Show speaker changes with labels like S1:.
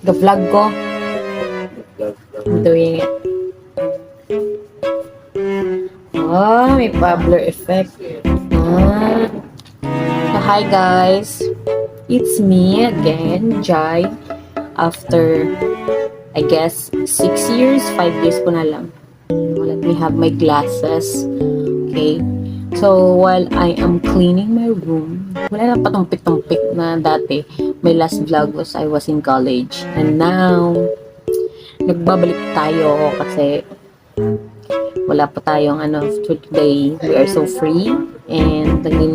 S1: The-vlog ko. I'm doing it. Oh, may Pablo effect. Ah. So, hi guys. It's me again, Jai. After, I guess, 6 years, 5 years ko na lang. Let me have my glasses. Okay. So, while I am cleaning my room, wala na patumpik-tumpik na dati. My last vlog was I was in college. And now, nagbabalik tayo kasi wala pa tayong for today. We are so free. And naglinis